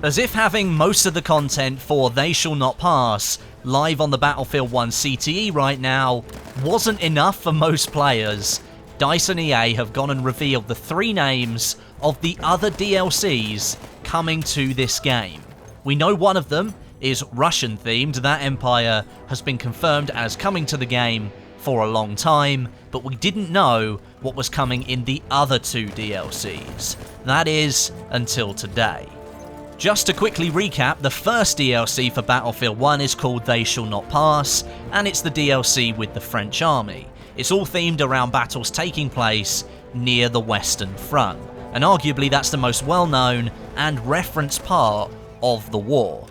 As if having most of the content for They Shall Not Pass live on the Battlefield 1 CTE right now wasn't enough for most players, DICE and EA have gone and revealed the 3 names of the other DLCs coming to this game. We know one of them is Russian themed. That empire has been confirmed as coming to the game for a long time, but we didn't know what was coming in the other 2 DLCs. That is, until today. Just to quickly recap, the first DLC for Battlefield 1 is called They Shall Not Pass, and it's the DLC with the French army. It's all themed around battles taking place near the Western Front, and arguably that's the most well-known and referenced part of the war.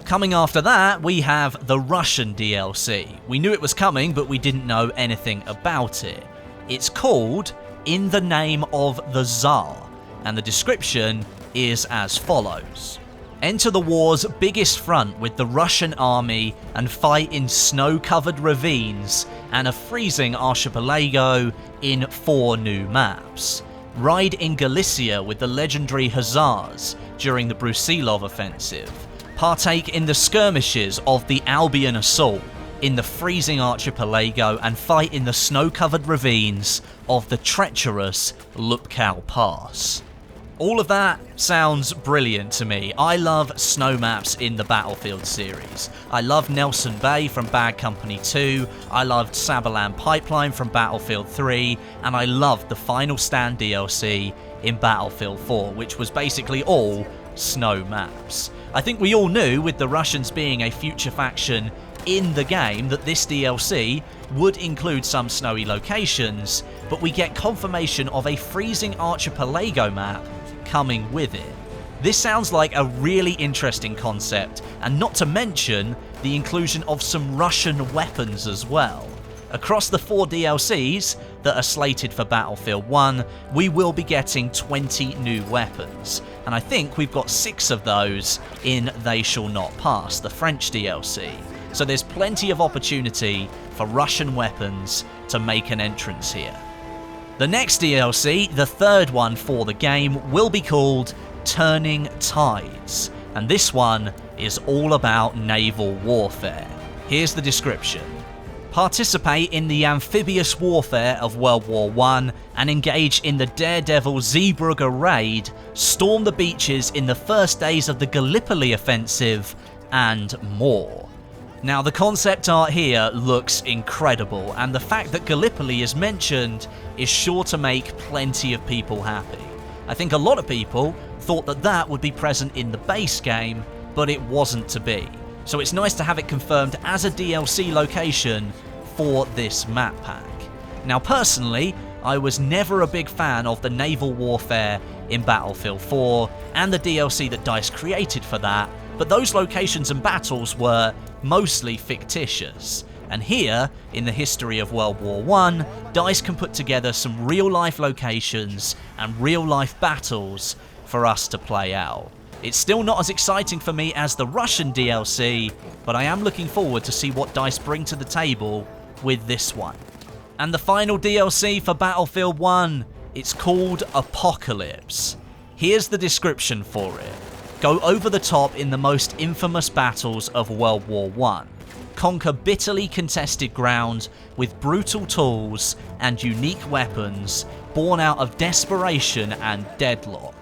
Coming after that, we have the Russian DLC. We knew it was coming, but we didn't know anything about it. It's called In the Name of the Tsar, and the description is as follows. Enter the war's biggest front with the Russian army and fight in snow-covered ravines and a freezing archipelago in 4 new maps. Ride in Galicia with the legendary Hussars during the Brusilov offensive. Partake in the skirmishes of the Albion assault in the freezing archipelago and fight in the snow-covered ravines of the treacherous Lupkow Pass. All of that sounds brilliant to me. I love snow maps in the Battlefield series. I love Nelson Bay from Bad Company 2, I loved Sabalan Pipeline from Battlefield 3, and I loved the Final Stand DLC in Battlefield 4, which was basically all snow maps. I think we all knew, with the Russians being a future faction in the game, that this DLC would include some snowy locations, but we get confirmation of a freezing archipelago map coming with it. This sounds like a really interesting concept, and not to mention the inclusion of some Russian weapons as well. Across the 4 DLCs that are slated for Battlefield 1, we will be getting 20 new weapons, and I think we've got 6 of those in They Shall Not Pass, the French DLC. So there's plenty of opportunity for Russian weapons to make an entrance here. The next DLC, the 3rd one for the game, will be called Turning Tides, and this one is all about naval warfare. Here's the description. Participate in the amphibious warfare of World War I and engage in the daredevil Zeebrugge raid, storm the beaches in the first days of the Gallipoli offensive, and more. Now, the concept art here looks incredible, and the fact that Gallipoli is mentioned is sure to make plenty of people happy. I think a lot of people thought that that would be present in the base game, but it wasn't to be. So it's nice to have it confirmed as a DLC location for this map pack. Now, personally, I was never a big fan of the naval warfare in Battlefield 4 and the DLC that DICE created for that, but those locations and battles were mostly fictitious. And here, in the history of World War I, DICE can put together some real-life locations and real-life battles for us to play out. It's still not as exciting for me as the Russian DLC, but I am looking forward to see what DICE bring to the table with this one. And the final DLC for Battlefield 1, it's called Apocalypse. Here's the description for it. Go over the top in the most infamous battles of World War I. Conquer bitterly contested ground with brutal tools and unique weapons born out of desperation and deadlock.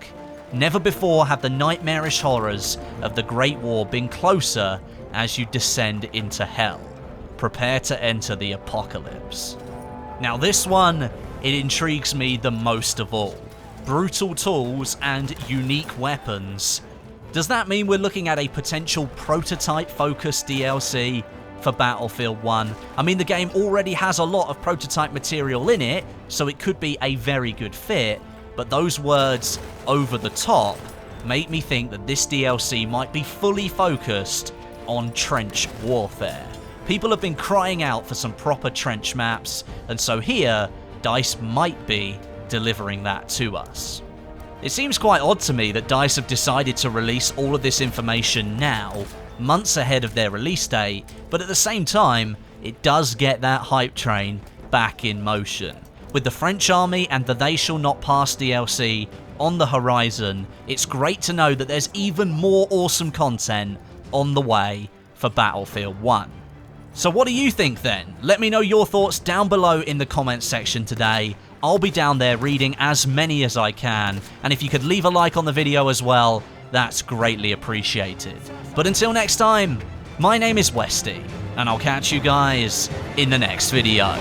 Never before have the nightmarish horrors of the Great War been closer as you descend into hell. Prepare to enter the apocalypse. Now this one, it intrigues me the most of all. Brutal tools and unique weapons. Does that mean we're looking at a potential prototype-focused DLC for Battlefield 1? I mean, the game already has a lot of prototype material in it, so it could be a very good fit, but those words, over the top, make me think that this DLC might be fully focused on trench warfare. People have been crying out for some proper trench maps, and so here, DICE might be delivering that to us. It seems quite odd to me that DICE have decided to release all of this information now, months ahead of their release date, but at the same time, it does get that hype train back in motion. With the French army and the They Shall Not Pass DLC on the horizon, it's great to know that there's even more awesome content on the way for Battlefield 1. So what do you think then? Let me know your thoughts down below in the comments section today. I'll be down there reading as many as I can, and if you could leave a like on the video as well, that's greatly appreciated. But until next time, my name is Westie, and I'll catch you guys in the next video.